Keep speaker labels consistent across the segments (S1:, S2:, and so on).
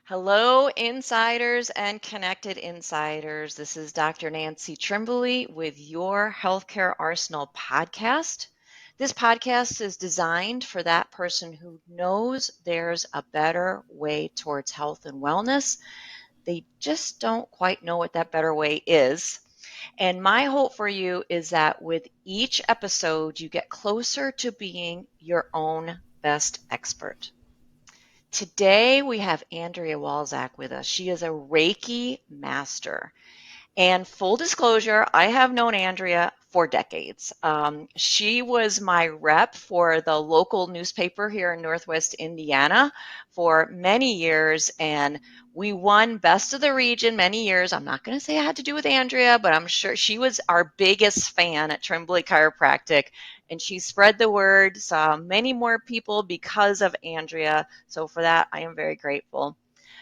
S1: Hello, insiders and connected insiders. This is Dr. Nancy Trimbley with your Healthcare Arsenal podcast. This podcast is designed for that person who knows there's a better way towards health and wellness. They just don't quite know what that better way is. And my hope for you is that with each episode, you get closer to being your own best expert. Today we have Andrea Walczak with us. She is a Reiki master. And full disclosure, I have known Andrea for decades. She was my rep for the local newspaper here in Northwest Indiana for many years, and we won Best of the Region many years. I'm not going to say I had to do with Andrea, but I'm sure she was our biggest fan at Tremblay Chiropractic, and she spread the word, saw many more people because of Andrea. So for that, I am very grateful.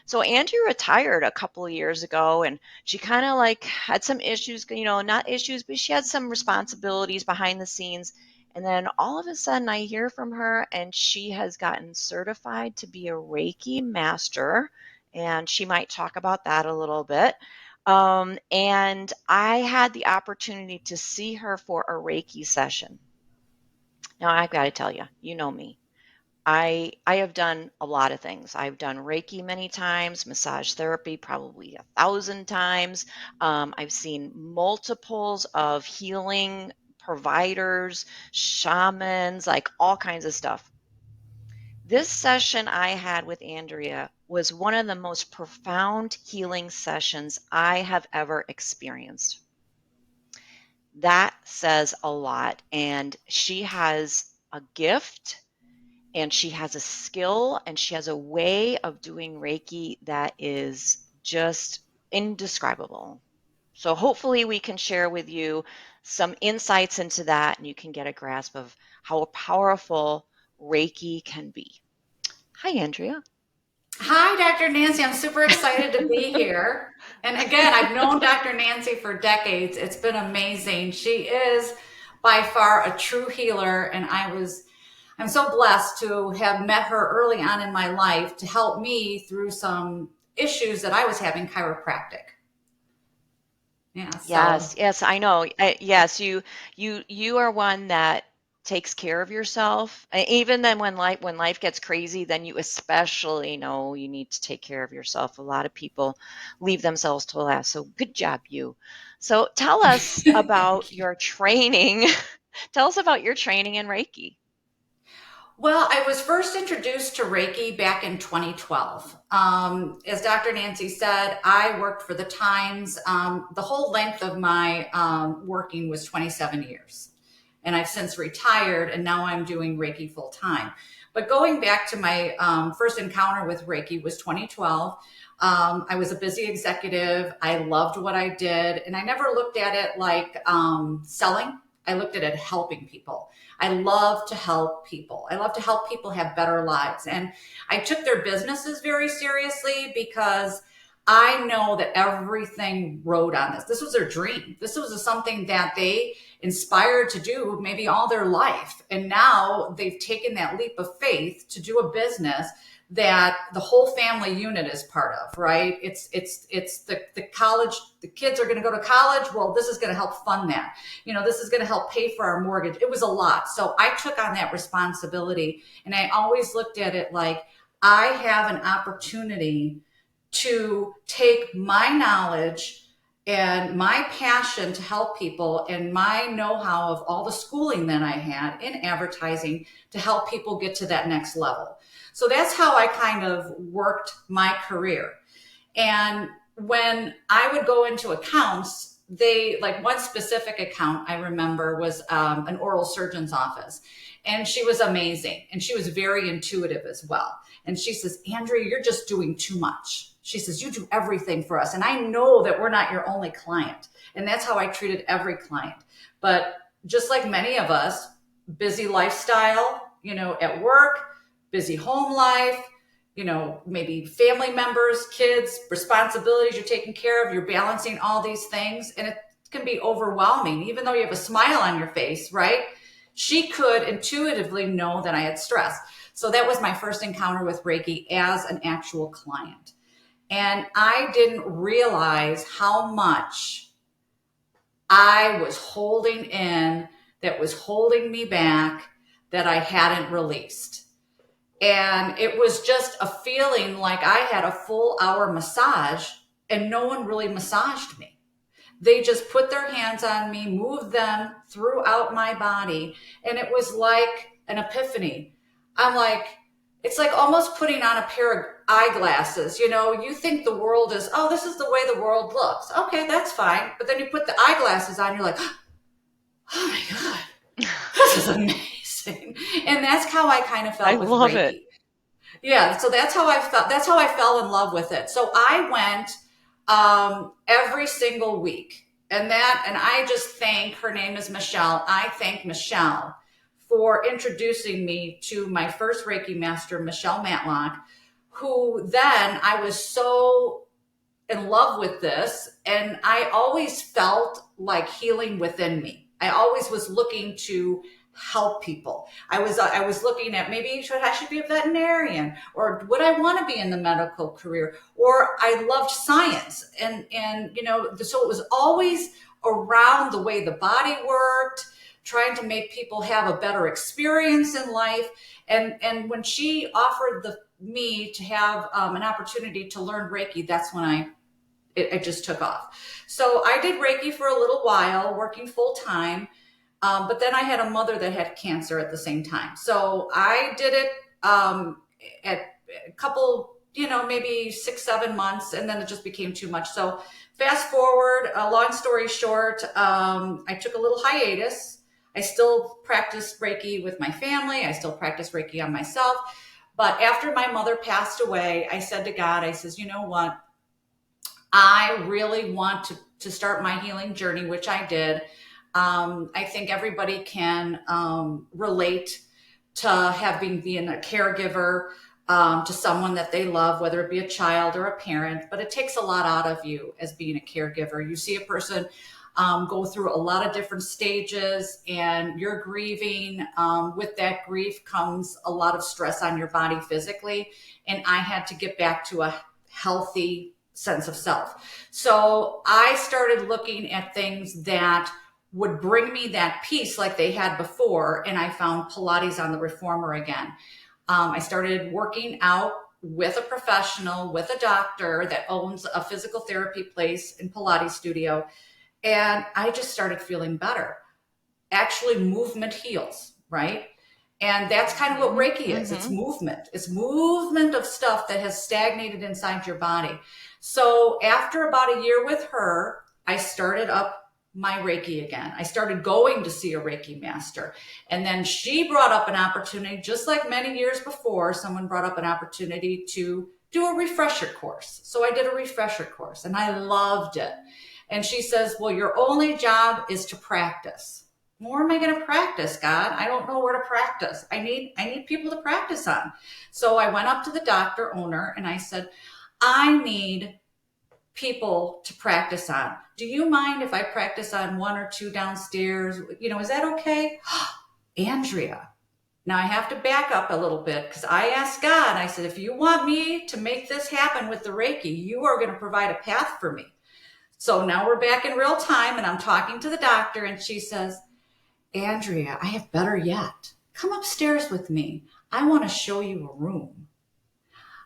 S1: So Andrea retired a couple of years ago, and she kind of like had some issues, not issues, but she had some responsibilities behind the scenes. And then all of a sudden I hear from her and she has gotten certified to be a Reiki master. And she might talk about that a little bit. And I had the opportunity to see her for a Reiki session. Now I've got to tell you, you know me. I have done a lot of things. I've done Reiki many times, massage therapy probably 1,000 times. I've seen multiples of healing providers, shamans, like all kinds of stuff. This session I had with Andrea was one of the most profound healing sessions I have ever experienced. That says a lot. And she has a gift and she has a skill and she has a way of doing Reiki that is just indescribable. So hopefully we can share with you some insights into that and you can get a grasp of how powerful Reiki can be. Hi, Andrea.
S2: Hi, Dr. Nancy. I'm super excited to be here. And again, I've known Dr. Nancy for decades. It's been amazing. She is by far a true healer, and I'm so blessed to have met her early on in my life to help me through some issues that I was having chiropractic. Yeah,
S1: Yes,
S2: so
S1: yes, I know. Yes, you are one that takes care of yourself. Even then when life gets crazy, then you especially know you need to take care of yourself. A lot of people leave themselves to last. So good job, you. So tell us about
S2: thank you.
S1: your training. Tell us about your training in Reiki.
S2: Well, I was first introduced to Reiki back in 2012. As Dr. Nancy said, I worked for the Times. The whole length of my working was 27 years. And I've since retired, and now I'm doing Reiki full time. But going back to my first encounter with Reiki was 2012. I was a busy executive. I loved what I did, and I never looked at it like selling. I looked at it helping people. I love to help people. I love to help people have better lives. And I took their businesses very seriously because I know that everything rode on this. This was their dream. This was something that they inspired to do maybe all their life. And now they've taken that leap of faith to do a business that the whole family unit is part of, right? It's the college, the kids are going to go to college. Well, this is going to help fund that. This is going to help pay for our mortgage. It was a lot. So I took on that responsibility, and I always looked at it like I have an opportunity to take my knowledge and my passion to help people and my know-how of all the schooling that I had in advertising to help people get to that next level. So that's how I kind of worked my career. And when I would go into accounts, they like one specific account I remember was an oral surgeon's office. And she was amazing. And she was very intuitive as well. And she says, Andrea, you're just doing too much. She says, you do everything for us. And I know that we're not your only client. And that's how I treated every client. But just like many of us, busy lifestyle, at work, busy home life, maybe family members, kids, responsibilities you're taking care of, you're balancing all these things. And it can be overwhelming, even though you have a smile on your face, right? She could intuitively know that I had stress. So that was my first encounter with Reiki as an actual client. And I didn't realize how much I was holding in that was holding me back that I hadn't released. And it was just a feeling like I had a full hour massage and no one really massaged me. They just put their hands on me, moved them throughout my body. And it was like an epiphany. I'm like, it's like almost putting on a pair of eyeglasses. You know, you think the world is, oh, this is the way the world looks. Okay, that's fine. But then you put the eyeglasses on, you're like, oh my God, this is amazing. And that's how I kind of
S1: I
S2: felt with
S1: love it.
S2: Reiki. Yeah, so that's how I felt. That's how I fell in love with it. So I went every single week, and I just thank, her name is Michelle. I thank Michelle for introducing me to my first Reiki master, Michelle Matlock, who then I was so in love with this, and I always felt like healing within me. I always was looking to help people. I was looking at maybe I should be a veterinarian, or would I want to be in the medical career, or I loved science, and so it was always around the way the body worked, trying to make people have a better experience in life. And when she offered me to have an opportunity to learn Reiki, that's when it just took off. So I did Reiki for a little while, working full time. But then I had a mother that had cancer at the same time. So I did it at a couple, maybe 6, 7 months, and then it just became too much. So fast forward, long story short, I took a little hiatus. I still practiced Reiki with my family. I still practice Reiki on myself. But after my mother passed away, I said to God, I says, you know what? I really want to start my healing journey, which I did. I think everybody can relate to being a caregiver to someone that they love, whether it be a child or a parent, but it takes a lot out of you as being a caregiver. You see a person go through a lot of different stages, and you're grieving. With that grief comes a lot of stress on your body physically, and I had to get back to a healthy sense of self. So I started looking at things that would bring me that peace like they had before. And I found Pilates on the Reformer again. I started working out with a professional, with a doctor that owns a physical therapy place and Pilates studio. And I just started feeling better. Actually, movement heals, right? And that's kind of what Reiki is. It's
S1: Mm-hmm.
S2: movement. It's movement of stuff that has stagnated inside your body. So after about a year with her, I started up my Reiki again. I started going to see a Reiki master. And then she brought up an opportunity, just like many years before, someone brought up an opportunity to do a refresher course. So I did a refresher course and I loved it. And she says, well, your only job is to practice. Where am I going to practice, God? I don't know where to practice. I need people to practice on. So I went up to the doctor owner and I said, I need people to practice on. Do you mind if I practice on one or two downstairs? Is that okay? Andrea. Now I have to back up a little bit because I asked God, I said, if you want me to make this happen with the Reiki, you are going to provide a path for me. So now we're back in real time and I'm talking to the doctor and she says, Andrea, I have better yet. Come upstairs with me. I want to show you a room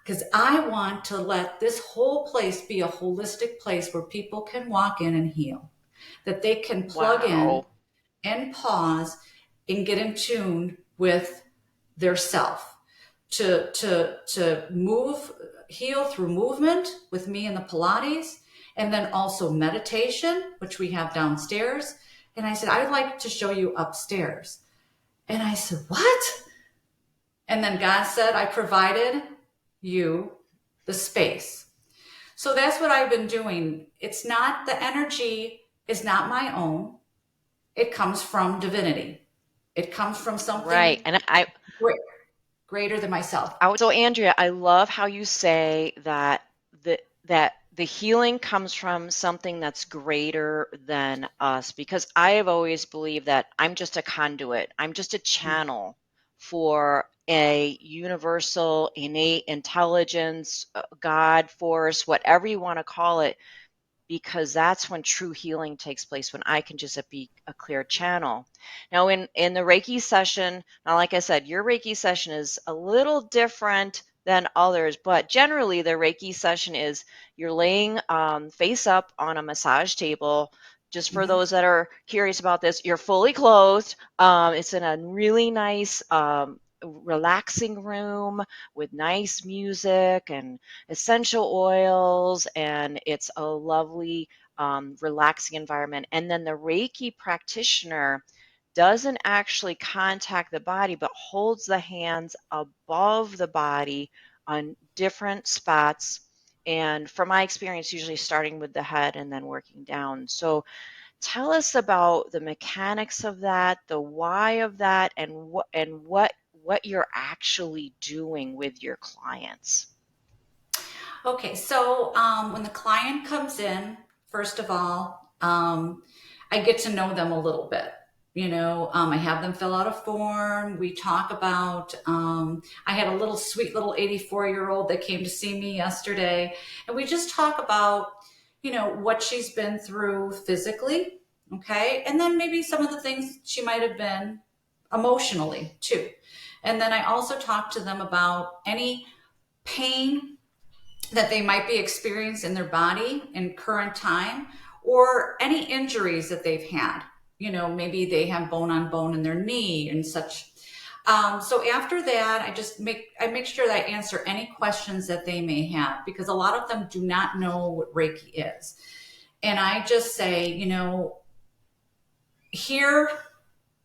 S2: because I want to let this whole place be a holistic place where people can walk in and heal, that they can plug in
S1: Wow.
S2: and pause and get in tune with their self to move, heal through movement with me in the Pilates, and then also meditation, which we have downstairs. And I said, I'd like to show you upstairs. And I said, what? And then God said, I provided you the space. So that's what I've been doing. It's not, the energy is not my own. It comes from divinity. It comes from
S1: Right.
S2: something
S1: And I,
S2: greater than myself.
S1: so Andrea, I love how you say that the healing comes from something that's greater than us, because I have always believed that I'm just a conduit. I'm just a channel for a universal, innate intelligence, God, force, whatever you want to call it, because that's when true healing takes place, when I can just be a clear channel. Now, in the Reiki session, now, like I said, your Reiki session is a little different than others, but generally the Reiki session is you're laying face up on a massage table. Just for
S2: Mhm.
S1: those that are curious about this, you're fully clothed. It's in a really nice, relaxing room with nice music and essential oils, and it's a lovely, relaxing environment. And then the Reiki practitioner doesn't actually contact the body, but holds the hands above the body on different spots. And from my experience, usually starting with the head and then working down. So tell us about the mechanics of that, the why of that, and what you're actually doing with your clients.
S2: Okay, so when the client comes in, first of all, I get to know them a little bit. I have them fill out a form. We talk about, I had a little sweet little 84-year-old that came to see me yesterday, and we just talk about, what she's been through physically, okay? And then maybe some of the things she might have been emotionally too. And then I also talk to them about any pain that they might be experiencing in their body in current time, or any injuries that they've had. Maybe they have bone on bone in their knee and such. So after that, I make sure that I answer any questions that they may have, because a lot of them do not know what Reiki is. And I just say, here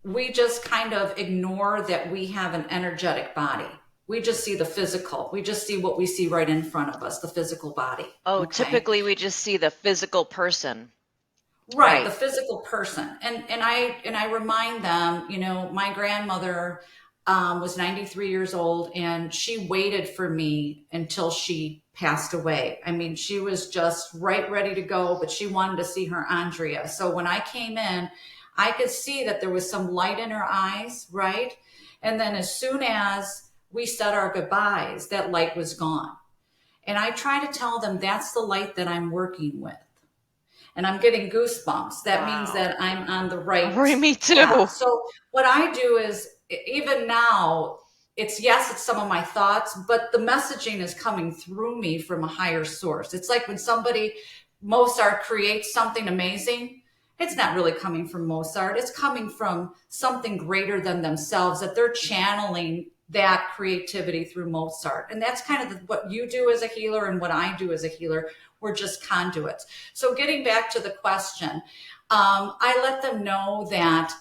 S2: we just kind of ignore that we have an energetic body. We just see the physical. We just see what we see right in front of us, the physical body.
S1: Oh,
S2: Okay.
S1: typically we just see the physical person.
S2: Right, the
S1: Right.
S2: physical person. And I remind them, my grandmother was 93 years old, and she waited for me until she passed away. I mean, she was just right ready to go, but she wanted to see her Andrea. So when I came in, I could see that there was some light in her eyes, right? And then as soon as we said our goodbyes, that light was gone. And I try to tell them that's the light that I'm working with, and I'm getting goosebumps. That means
S1: Wow.
S2: that I'm on the right
S1: Right, me
S2: path.
S1: too.
S2: So what I do is, even now, it's some of my thoughts, but the messaging is coming through me from a higher source. It's like when somebody, Mozart, creates something amazing. It's not really coming from Mozart. It's coming from something greater than themselves, that they're channeling that creativity through Mozart. And that's kind of what you do as a healer and what I do as a healer. We're just conduits. So getting back to the question, I let them know that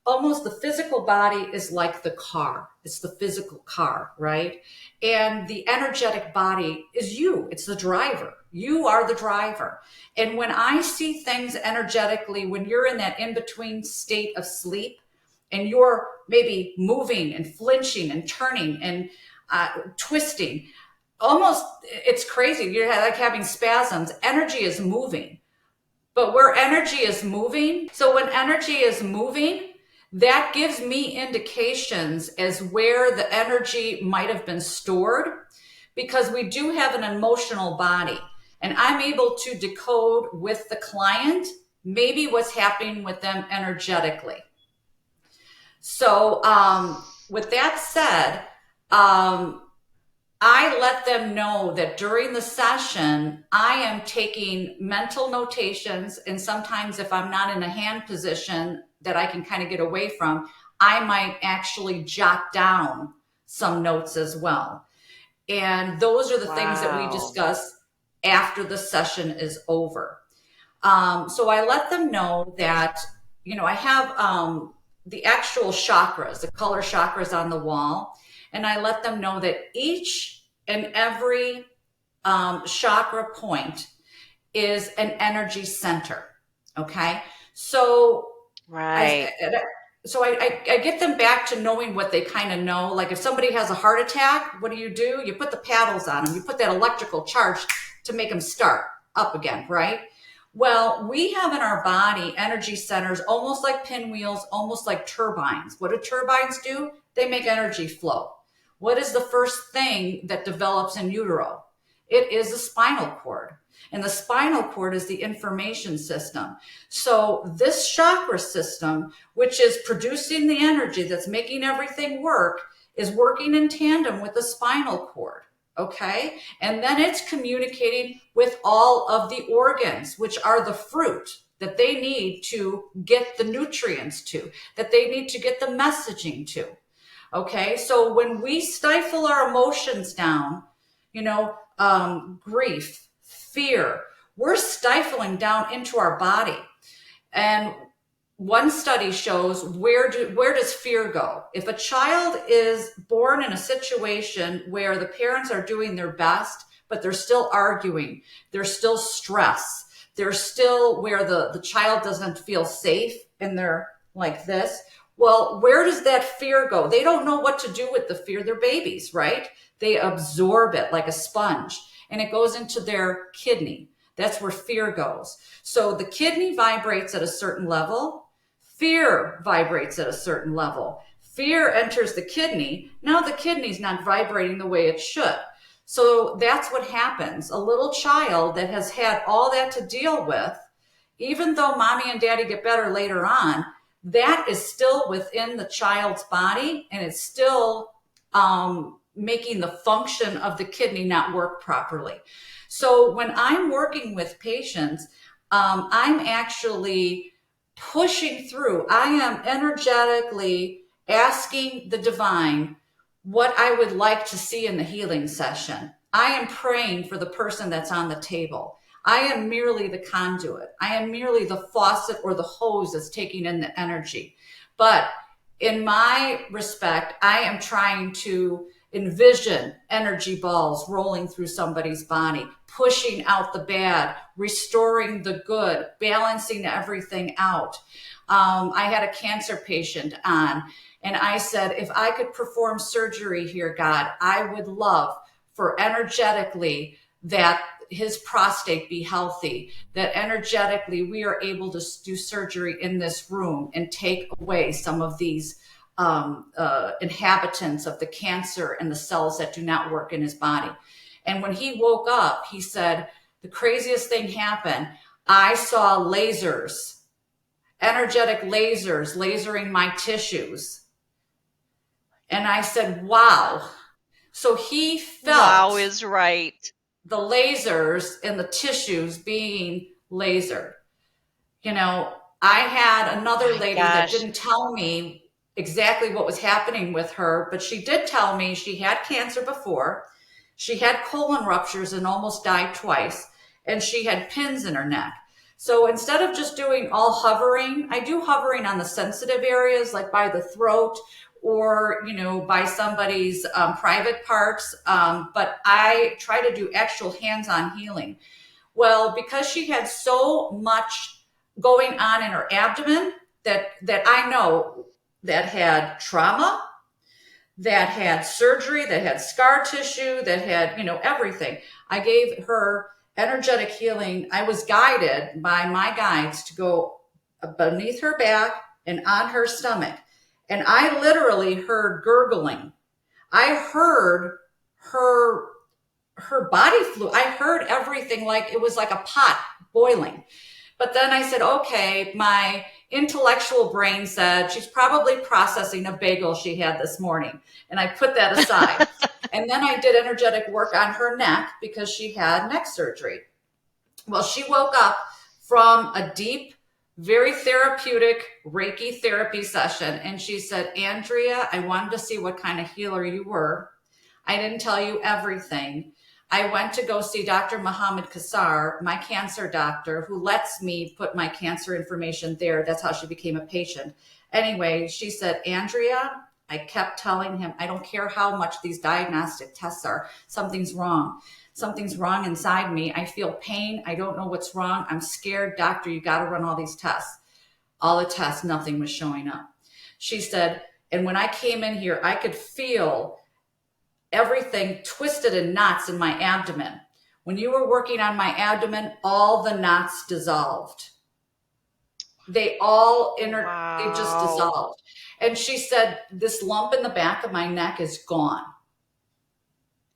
S2: almost the physical body is like the car. It's the physical car, right? And the energetic body is you. It's the driver. You are the driver. And when I see things energetically, when you're in that in-between state of sleep, and you're maybe moving and flinching and turning and twisting, almost, it's crazy. You're like having spasms. Energy is moving. But where energy is moving, so when energy is moving, that gives me indications as where the energy might have been stored, because we do have an emotional body. And I'm able to decode with the client maybe what's happening with them energetically. So, with that said, I let them know that during the session, I am taking mental notations. And sometimes, if I'm not in a hand position that I can kind of get away from, I might actually jot down some notes as well. And those are the things that we
S1: Wow.
S2: discuss after the session is over. So I let them know that, I have the actual chakras, the color chakras on the wall. And I let them know that each and every chakra point is an energy center. Okay. So I,
S1: Right.
S2: I get them back to knowing what they kind of know. Like if somebody has a heart attack, what do? You put the paddles on them. You put that electrical charge to make them start up again, right? Well, we have in our body energy centers almost like pinwheels, almost like turbines. What do turbines do? They make energy flow. what is the first thing that develops in utero? It is the spinal cord. And the spinal cord is the information system. So this chakra system, which is producing the energy that's making everything work, is working in tandem with the spinal cord. Okay. And then it's communicating with all of the organs, which are the fruit that they need to get the nutrients to, that they need to get the messaging to. Okay. So when we stifle our emotions down, grief, fear, we're stifling down into our body. And one study shows where does fear go? If a child is born in a situation where the parents are doing their best, but they're still arguing, there's still stress, there's still where the child doesn't feel safe and they're like this, well, where does that fear go? They don't know what to do with the fear. They're babies, right? They absorb it like a sponge and it goes into their kidney. That's where fear goes. So the kidney vibrates at a certain level. Fear vibrates at a certain level. Fear enters the kidney. Now the kidney's not vibrating the way it should. So that's what happens. A little child that has had all that to deal with, even though mommy and daddy get better later on, that is still within the child's body and it's still making the function of the kidney not work properly. So when I'm working with patients, I'm actually pushing through. I am energetically asking the divine what I would like to see in the healing session. I am praying for the person that's on the table. I am merely the conduit. I am merely the faucet or the hose that's taking in the energy. But in my respect, I am trying to envision energy balls rolling through somebody's body, pushing out the bad, restoring the good, balancing everything out. I had a cancer patient on, and I said, if I could perform surgery here, God, I would love for energetically that his prostate be healthy, that energetically we are able to do surgery in this room and take away some of these inhabitants of the cancer and the cells that do not work in his body. And when he woke up, he said, the craziest thing happened. I saw lasers, energetic lasers, lasering my tissues. And I said, wow. So he
S1: Wow
S2: felt
S1: is right.
S2: the lasers in the tissues being lasered. I had another
S1: My
S2: lady that
S1: gosh.
S2: didn't tell me exactly what was happening with her, but she did tell me she had cancer before. She had colon ruptures and almost died twice, and she had pins in her neck. So instead of just doing all hovering, I do hovering on the sensitive areas, like by the throat or, by somebody's private parts. But I try to do actual hands-on healing. Well, because she had so much going on in her abdomen that I know that had trauma, that had surgery, that had scar tissue, that had, everything. I gave her energetic healing. I was guided by my guides to go beneath her back and on her stomach. And I literally heard gurgling. I heard her body fluid. I heard everything like it was like a pot boiling. But then I said, okay, my intellectual brain said she's probably processing a bagel she had this morning. And I put that aside. And then I did energetic work on her neck because she had neck surgery. Well, she woke up from a deep, very therapeutic Reiki therapy session. And she said, Andrea, I wanted to see what kind of healer you were. I didn't tell you everything. I went to go see Dr. Muhammad Kassar, my cancer doctor, who lets me put my cancer information there. That's how she became a patient. Anyway, she said, Andrea, I kept telling him, I don't care how much these diagnostic tests are, something's wrong. Something's wrong inside me. I feel pain. I don't know what's wrong. I'm scared. Doctor, you got to run all these tests. All the tests, nothing was showing up. She said, and when I came in here, I could feel everything twisted in knots in my abdomen. When you were working on my abdomen, all the knots dissolved. They all they just dissolved. And she said, this lump in the back of my neck is gone.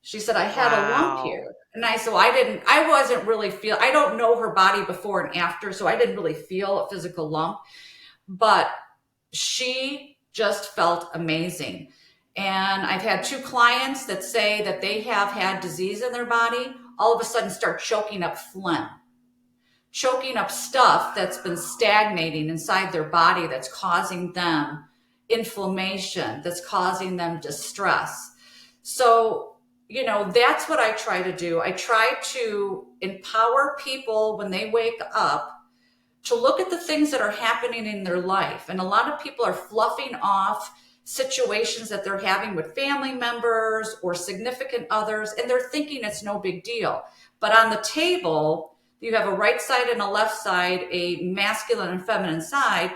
S2: She said, I had a lump
S1: Wow.
S2: here. And I wasn't really I don't know her body before and after, so I didn't really feel a physical lump, but she just felt amazing. And I've had two clients that say that they have had disease in their body, all of a sudden start choking up phlegm, choking up stuff that's been stagnating inside their body that's causing them inflammation, that's causing them distress. So, that's what I try to do. I try to empower people when they wake up to look at the things that are happening in their life. And a lot of people are fluffing off situations that they're having with family members or significant others, and they're thinking it's no big deal. But on the table, you have a right side and a left side, a masculine and feminine side,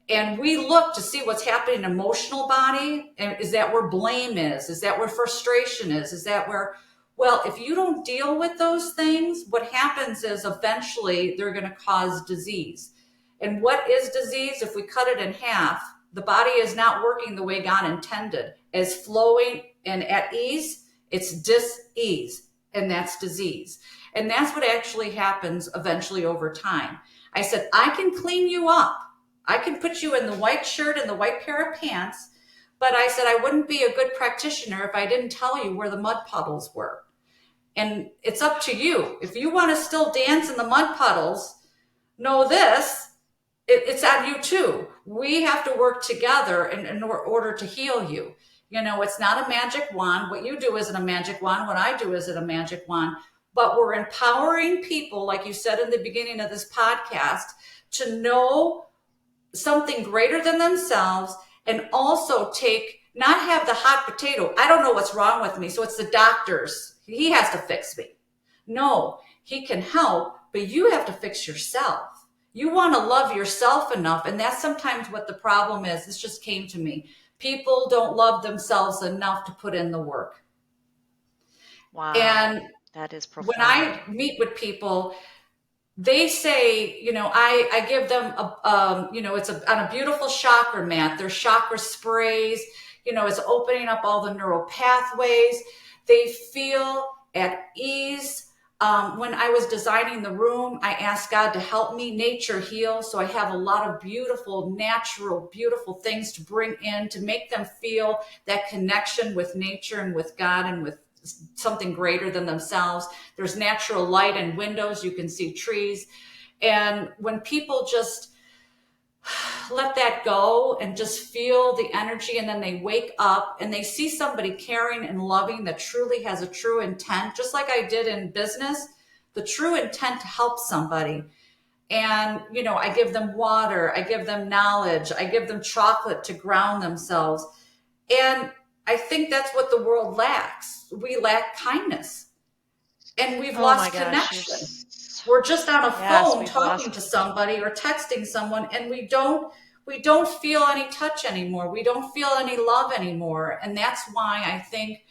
S2: and we look to see what's happening in emotional body. And is that where blame is? Is that where frustration is? Is that where, well, if you don't deal with those things, what happens is eventually they're going to cause disease. And what is disease? If we cut it in half, the body is not working the way God intended. As flowing and at ease, it's dis-ease, and that's disease. And that's what actually happens eventually over time. I said, I can clean you up. I can put you in the white shirt and the white pair of pants, but I said I wouldn't be a good practitioner if I didn't tell you where the mud puddles were. And it's up to you. If you want to still dance in the mud puddles, know this, it's on you too. We have to work together in order to heal you. It's not a magic wand. What you do isn't a magic wand. What I do isn't a magic wand. But we're empowering people, like you said in the beginning of this podcast, to know something greater than themselves, and also not have the hot potato. I don't know what's wrong with me, so it's the doctor's. He has to fix me. No, he can help, but you have to fix yourself. You want to love yourself enough, and that's sometimes what the problem is. This just came to me. People don't love themselves enough to put in the work.
S1: Wow.
S2: And
S1: That is
S2: when
S1: profound.
S2: I meet with people, they say, I give them it's on a beautiful chakra mat. There's chakra sprays, it's opening up all the neural pathways. They feel at ease. When I was designing the room, I asked God to help me nature heal. So I have a lot of beautiful, natural, beautiful things to bring in to make them feel that connection with nature and with God and with something greater than themselves. There's natural light and windows. You can see trees. And when people just let that go and just feel the energy, and then they wake up and they see somebody caring and loving that truly has a true intent, just like I did in business, the true intent to help somebody. And, I give them water, I give them knowledge, I give them chocolate to ground themselves. And I think that's what the world lacks. We lack kindness, and we've
S1: Oh my
S2: lost
S1: gosh,
S2: connection. We're just on a
S1: yes,
S2: phone
S1: we've
S2: talking
S1: lost.
S2: to somebody or texting someone, and we don't feel any touch anymore. We don't feel any love anymore. And that's why I think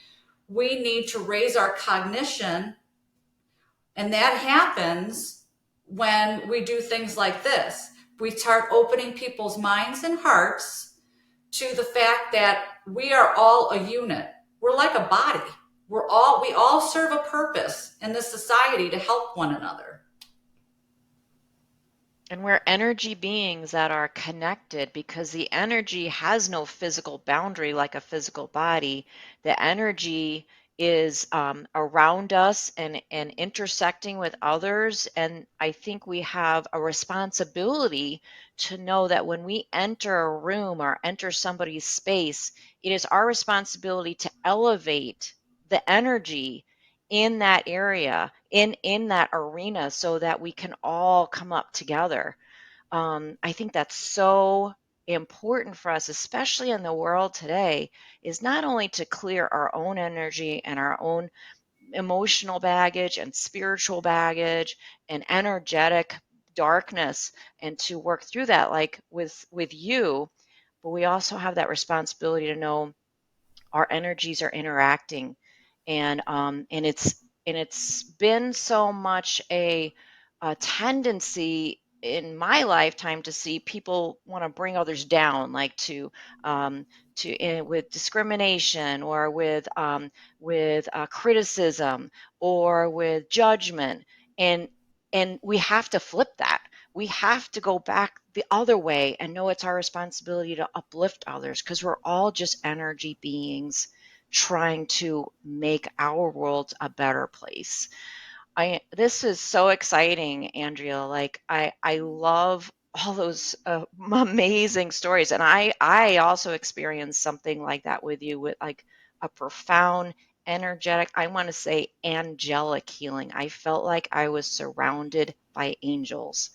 S2: we need to raise our cognition. And that happens when we do things like this. We start opening people's minds and hearts to the fact that we are all a unit. We're like a body. We all serve a purpose in this society to help one another.
S1: And we're energy beings that are connected because the energy has no physical boundary like a physical body. The energy is around us and intersecting with others. And I think we have a responsibility to know that when we enter a room or enter somebody's space, it is our responsibility to elevate the energy in that area, in that arena, so that we can all come up together. I think that's so important for us, especially in the world today, is not only to clear our own energy and our own emotional baggage and spiritual baggage and energetic darkness, and to work through that like with you, but we also have that responsibility to know our energies are interacting. And it's been so much a tendency in my lifetime to see people want to bring others down, like with discrimination or with criticism or with judgment, and we have to flip that. We have to go back the other way and know it's our responsibility to uplift others, because we're all just energy beings trying to make our world a better place. This is so exciting, Andrea. Like I love all those amazing stories, and I also experienced something like that with you, with like a profound, energetic, I want to say angelic healing. I felt like I was surrounded by angels.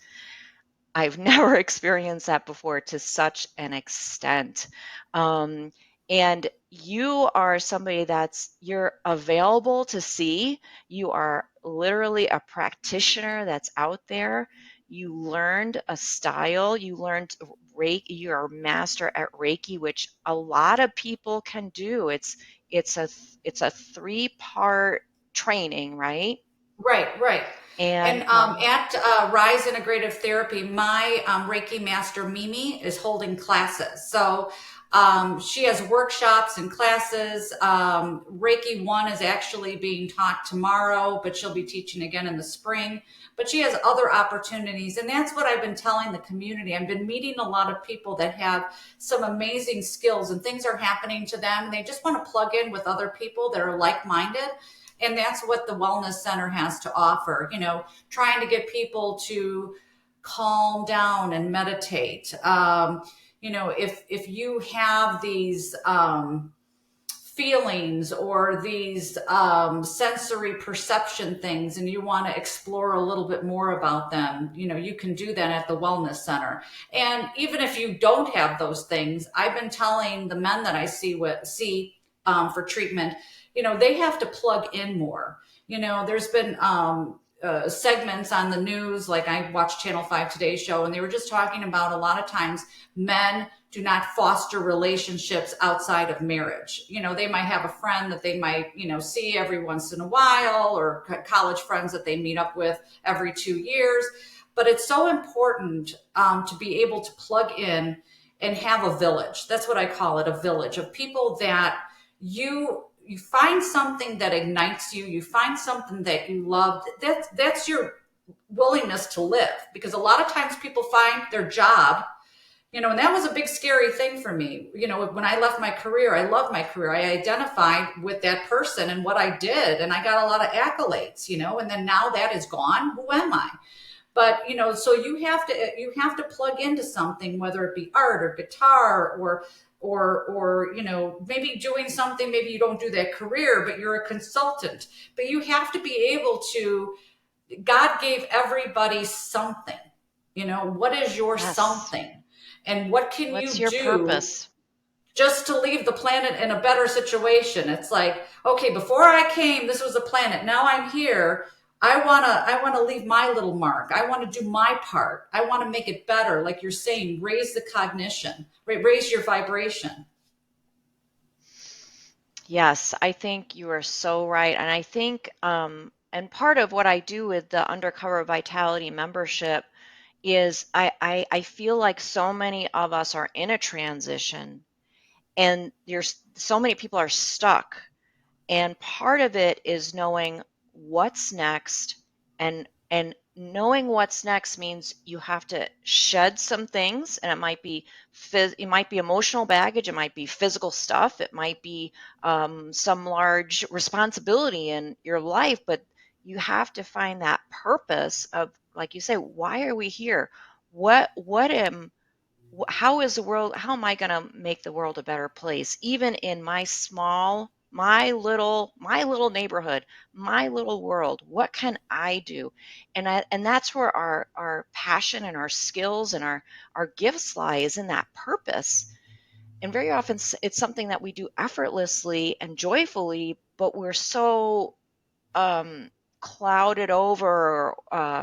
S1: I've never experienced that before to such an extent. Um, and you are somebody you're available to see. You are literally a practitioner that's out there. You learned a style. You learned Reiki. You're a master at Reiki, which a lot of people can do. It's a it's a three-part training, right?
S2: Right, right. And
S1: And
S2: at Rise Integrative Therapy, my Reiki master Mimi is holding classes. So she has workshops and classes. Reiki 1 is actually being taught tomorrow, but she'll be teaching again in the spring. But she has other opportunities. And that's what I've been telling the community. I've been meeting a lot of people that have some amazing skills and things are happening to them. They just want to plug in with other people that are like minded. And that's what the wellness center has to offer, trying to get people to calm down and meditate. If you have these feelings or these sensory perception things and you want to explore a little bit more about them, you can do that at the wellness center. And even if you don't have those things, I've been telling the men that I see for treatment, they have to plug in more. There's been segments on the news, like I watched Channel 5 Today Show, and they were just talking about a lot of times men do not foster relationships outside of marriage. They might have a friend that they might, see every once in a while, or college friends that they meet up with every 2 years. But it's so important to be able to plug in and have a village. That's what I call it, a village of people that you find something that ignites you. You find something that you love. That's your willingness to live. Because a lot of times people find their job, and that was a big scary thing for me. When I left my career, I loved my career. I identified with that person and what I did, and I got a lot of accolades, and then now that is gone. Who am I? But so you have to plug into something, whether it be art or guitar or maybe doing something. Maybe you don't do that career, but you're a consultant. But you have to be able to. God gave everybody something. What is your
S1: yes,
S2: something, and what can you
S1: what's your
S2: do
S1: purpose?
S2: just to leave the planet in a better situation? It's like, okay, before I came, this was a planet. Now I'm here. I wanna leave my little mark. I want to do my part. I want to make it better. Like you're saying, raise the cognition, right? Raise your vibration.
S1: Yes, I think you are so right. And I think, and part of what I do with the Undercover Vitality membership is I feel like so many of us are in a transition, and there's so many people are stuck. And part of it is knowing what's next, and knowing what's next means you have to shed some things, and it might be emotional baggage, it might be physical stuff, it might be some large responsibility in your life, but you have to find that purpose of, like you say, why are we here? What am how am I going to make the world a better place, even in my little neighborhood, my little world? What can I do? And that's where our passion and our skills and our gifts lie, is in that purpose. And very often it's something that we do effortlessly and joyfully, but we're so clouded over,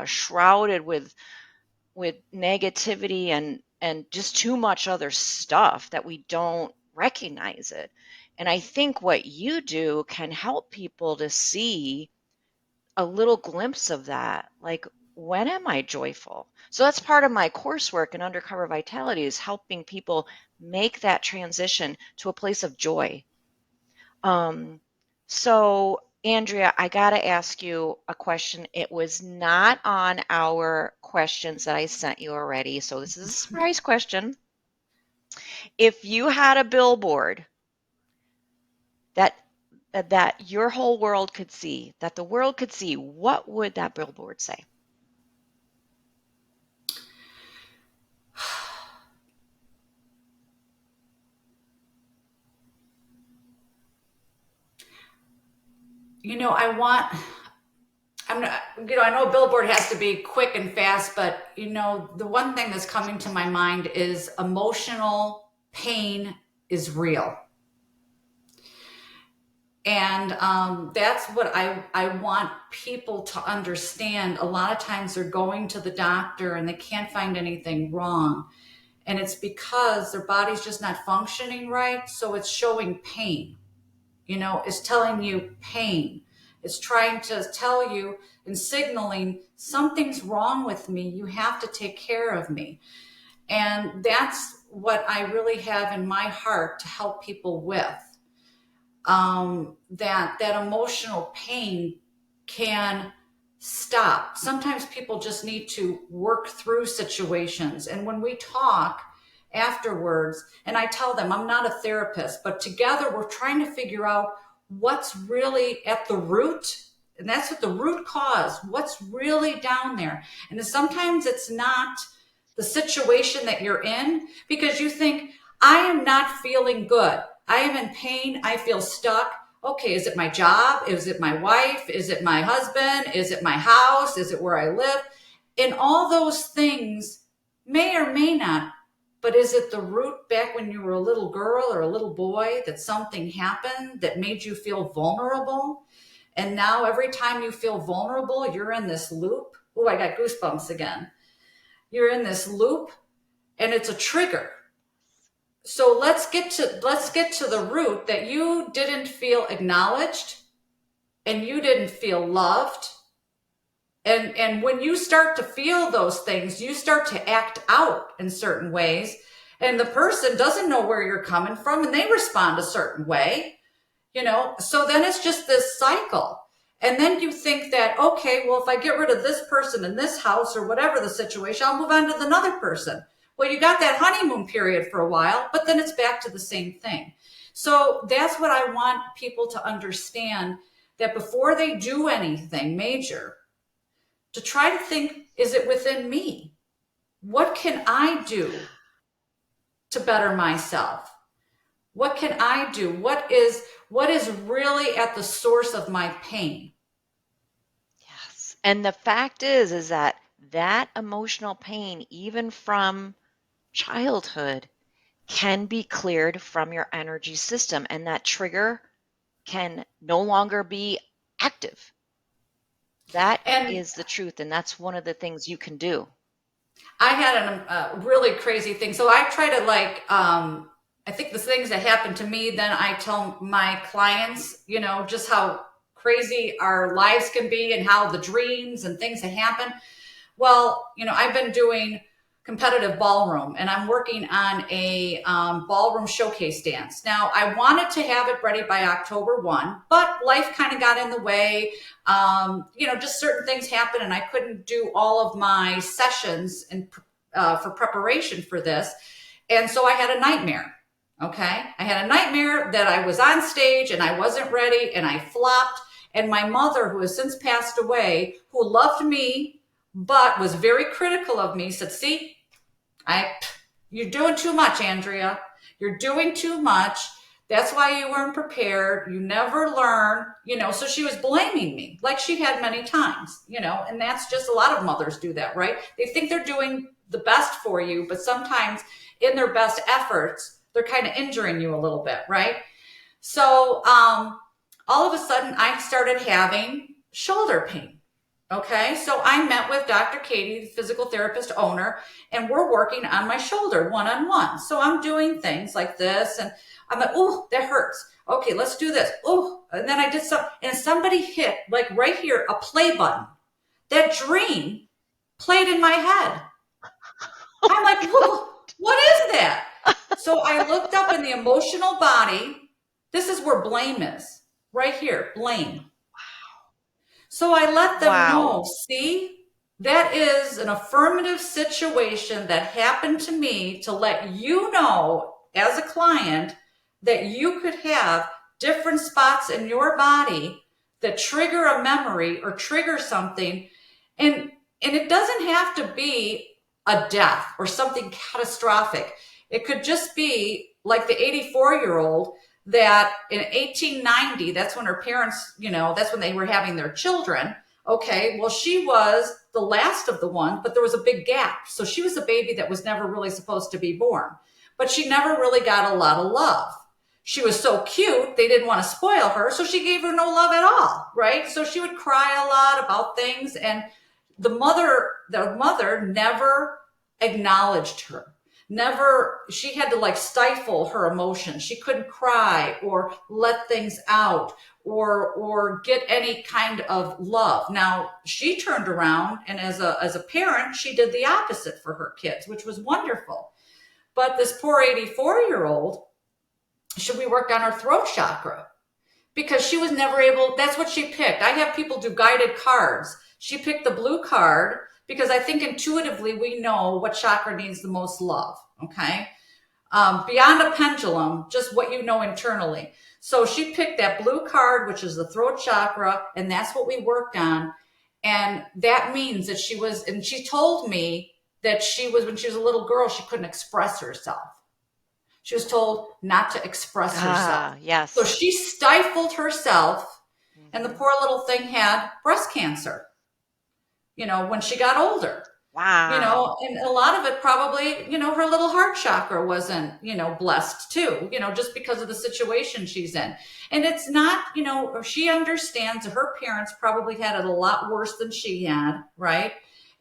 S1: shrouded with negativity and just too much other stuff that we don't recognize it. And I think what you do can help people to see a little glimpse of that. Like, when am I joyful? So that's part of my coursework in Undercover Vitality, is helping people make that transition to a place of joy. Um, so Andrea, I got to ask you a question. It was not on our questions that I sent you already, so this is a surprise question. If you had a billboard that that your whole world could see, that the world could see, what would that billboard say?
S2: I know a billboard has to be quick and fast, but the one thing that's coming to my mind is emotional pain is real. And that's what I want people to understand. A lot of times they're going to the doctor and they can't find anything wrong. And it's because their body's just not functioning right. So it's showing pain. It's telling you pain. It's trying to tell you and signaling something's wrong with me. You have to take care of me. And that's what I really have in my heart to help people with. That emotional pain can stop. Sometimes people just need to work through situations. And when we talk afterwards, and I tell them, I'm not a therapist, but together we're trying to figure out what's really at the root. And that's what the root cause, what's really down there. And then sometimes it's not the situation that you're in, because you think, I am not feeling good. I am in pain. I feel stuck. Okay, is it my job? Is it my wife? Is it my husband? Is it my house? Is it where I live? And all those things may or may not, but is it the root back when you were a little girl or a little boy that something happened that made you feel vulnerable? And now every time you feel vulnerable, you're in this loop. Oh, I got goosebumps again. You're in this loop and it's a trigger. So let's get to the root, that you didn't feel acknowledged and you didn't feel loved. And when you start to feel those things, you start to act out in certain ways, and the person doesn't know where you're coming from and they respond a certain way, so then it's just this cycle. And then you think that, okay, well, if I get rid of this person in this house or whatever the situation, I'll move on to another person. Well, you got that honeymoon period for a while, but then it's back to the same thing. So that's what I want people to understand, that before they do anything major, to try to think, is it within me? What can I do to better myself? What can I do? What is really at the source of my pain?
S1: Yes. And the fact is that emotional pain, even from childhood, can be cleared from your energy system, and that trigger can no longer be active. That
S2: And
S1: is the truth, and that's one of the things you can do.
S2: I had a really crazy thing. So I try to I think the things that happen to me, then I tell my clients, just how crazy our lives can be and how the dreams and things that happen. Well, I've been doing competitive ballroom and I'm working on a ballroom showcase dance. Now, I wanted to have it ready by October 1, but life kind of got in the way. Just certain things happened and I couldn't do all of my sessions for preparation for this. And so I had a nightmare. Okay. I had a nightmare that I was on stage and I wasn't ready and I flopped. And my mother, who has since passed away, who loved me, but was very critical of me, said, see, you're doing too much, Andrea. You're doing too much. That's why you weren't prepared. You never learn, so she was blaming me like she had many times, and that's just, a lot of mothers do that, right? They think they're doing the best for you, but sometimes in their best efforts, they're kind of injuring you a little bit, right? So all of a sudden I started having shoulder pain. Okay, so I met with Dr. Katie, the physical therapist owner, and we're working on my shoulder one-on-one. So I'm doing things like this, and I'm like, oh, that hurts. Okay, let's do this. Oh, and then I did some, and somebody hit, like right here, a play button. That dream played in my head. I'm like, whoa, what is that? So I looked up in the emotional body. This is where blame is, right here, blame. So I let them
S1: Wow.
S2: know, see, that is an affirmative situation that happened to me to let you know as a client that you could have different spots in your body that trigger a memory or trigger something. And and it doesn't have to be a death or something catastrophic. It could just be like the 84-year-old that in 1890, that's when her parents, that's when they were having their children. Okay, well, she was the last of the one, but there was a big gap. So she was a baby that was never really supposed to be born, but she never really got a lot of love. She was so cute, they didn't want to spoil her, so she gave her no love at all, right? So she would cry a lot about things, and the mother never acknowledged her. Never, she had to like stifle her emotions. She couldn't cry or let things out or get any kind of love. Now she turned around and as a parent, she did the opposite for her kids, which was wonderful. But this poor 84-year-old, should we work on her throat chakra? Because she was never able, that's what she picked. I have people do guided cards. She picked the blue card because I think intuitively we know what chakra needs the most love. Okay. Beyond a pendulum, just what you know internally. So she picked that blue card, which is the throat chakra, and that's what we worked on. And that means that and she told me that when she was a little girl, she couldn't express herself. She was told not to express herself.
S1: Ah,
S2: So
S1: yes.
S2: she stifled herself, and the
S1: Hmm.
S2: poor little thing had breast cancer, when she got older.
S1: Wow.
S2: And a lot of it probably, her little heart chakra wasn't, blessed too, just because of the situation she's in. And it's not, she understands her parents probably had it a lot worse than she had, right?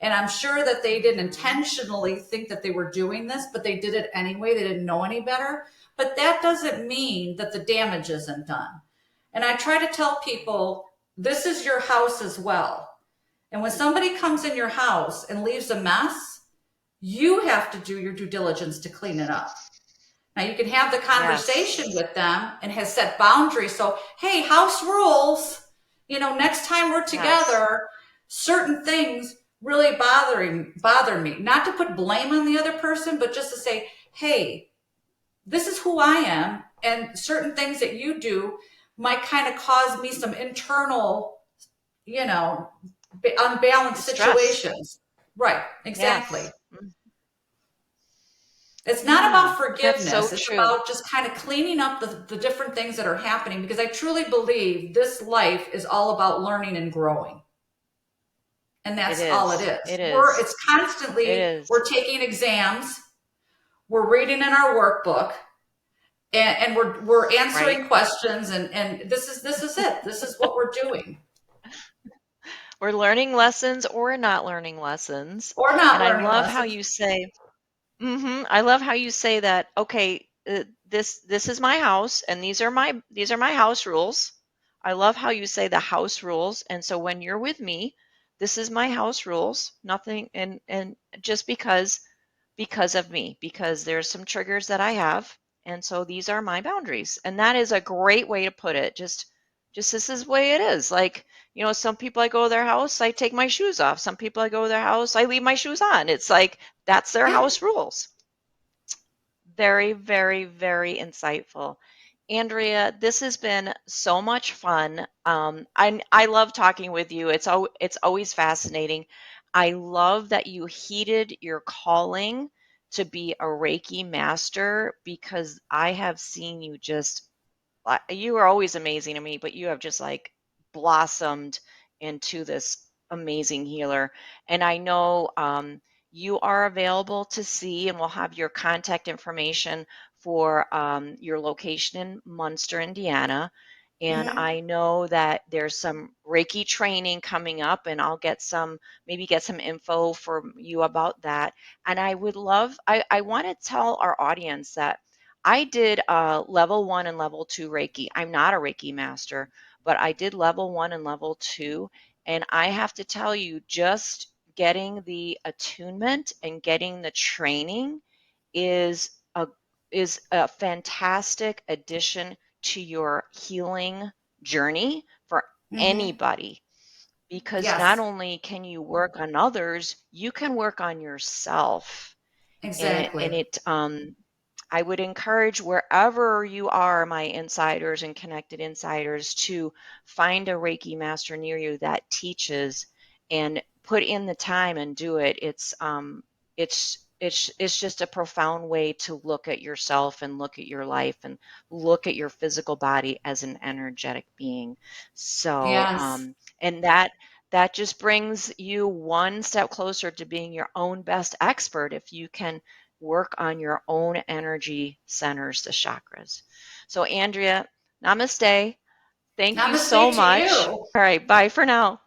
S2: And I'm sure that they didn't
S1: Hmm.
S2: intentionally think that they were doing this, but they did it anyway. They didn't know any better. But that doesn't mean that the damage isn't done. And I try to tell people this is your house as well. And when somebody comes in your house and leaves a mess, you have to do your due diligence to clean it up. Now you can have the conversation
S1: Yes.
S2: with them and has set boundaries. So, hey, house rules, next time we're
S1: Yes.
S2: together, certain things really bother me. Not to put blame on the other person, but just to say, hey, this is who I am, and certain things that you do might kind of cause me some internal, you know, unbalanced
S1: Distress.
S2: situations. Right, exactly.
S1: Yes.
S2: It's not
S1: Mm,
S2: about
S1: that's so
S2: forgiveness. It's
S1: true.
S2: about just kind of cleaning up the different things that are happening because I truly believe this life is all about learning and growing. And
S1: It
S2: that's all it
S1: is.
S2: is.
S1: It is.
S2: It's
S1: It
S2: constantly,
S1: is.
S2: we're taking exams, we're reading in our workbook, and we're
S1: Right.
S2: answering questions, and this is it. This is what we're doing.
S1: We're learning lessons or not learning lessons.
S2: Or not
S1: And I
S2: learning
S1: love how
S2: lessons.
S1: you say, I love how you say that, okay, this is my house and these are my house rules. I love how you say the house rules. And so when you're with me, this is my house rules. Nothing and just because of me, because there's some triggers that I have, and so these are my boundaries. And that is a great way to put it. Just this is the way it is. Like, some people I go to their house, I take my shoes off. Some people I go to their house, I leave my shoes on. It's like that's their
S2: Yeah.
S1: house rules. Very, very, very insightful. Andrea, this has been so much fun. I love talking with you. It's always fascinating. I love that you heeded your calling to be a Reiki master because I have seen you just you are always amazing to me, but you have just like blossomed into this amazing healer. And I know you are available to see, and we'll have your contact information for your location in Munster, Indiana. And
S2: Hmm.
S1: I know that there's some Reiki training coming up, and I'll maybe get some info from you about that. And I want to tell our audience that I did level one and level two Reiki. I'm not a Reiki master, but I did level one and level two. And I have to tell you, just getting the attunement and getting the training is a is a fantastic addition to your healing journey for
S2: Hmm.
S1: anybody, because not
S2: Yes,
S1: only can you work on others, you can work on yourself. And
S2: exactly.
S1: it I would encourage wherever you are, my insiders and connected insiders, to find a Reiki master near you that teaches and put in the time and do it. It's just a profound way to look at yourself and look at your life and look at your physical body as an energetic being. So,
S2: Yes.
S1: and that just brings you one step closer to being your own best expert if you can work on your own energy centers, the chakras. So, Andrea, namaste. Thank you so
S2: Namaste to
S1: much.
S2: you.
S1: All right, bye for now.